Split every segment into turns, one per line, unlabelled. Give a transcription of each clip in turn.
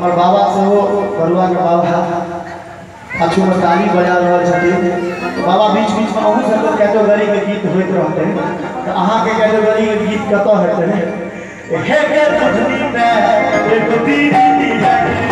हमार बाबा से वो बरुआ के बाबा पाछू में ताली बजा रहा छथिन तो बाबा बीच बीच में अहू सब कैटेगरी के गीत होइत रहते तो अहाँ के कैटेगरी के गीत कतौ हेतै हे के पठनी पे एक दीदी है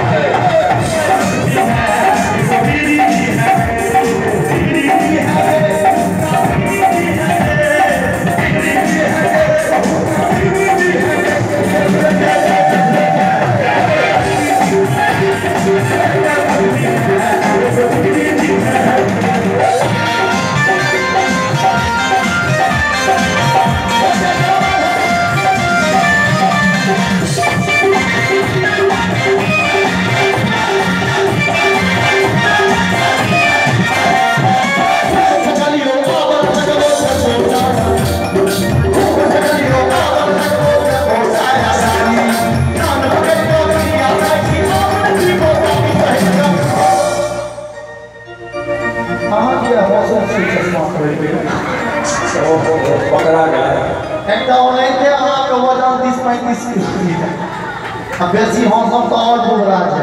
बेसी हम सब तो और बोल रहा है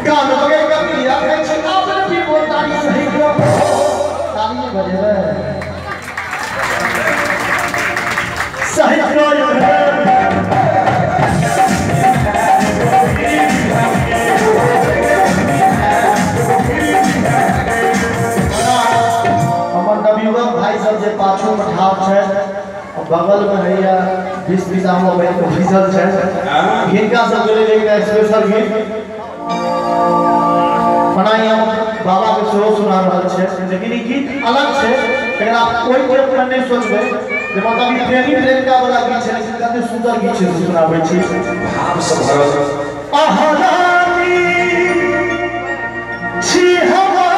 गान बगे कभी आखे छी आपने भी बोलतानी सही को ताली बजेबे सही को हमर नवयुवक भाई सब जे पाछू में ठाड़ छै बगल में हैया 20 आमो में तो फिसल छै हिनका सब के लिए एक स्पेशल गीत बनाई हम बाबा के सेहो सुना रहल छै लेकिन ई गीत अलग छै एकरा कोई कोई पर नहीं सोचबे जे मतलब ई प्रेमी प्रेमिका वाला गीत छै लेकिन कते सुंदर गीत छै सुनाबै छी भाव से भरल अहरानी छी हमारा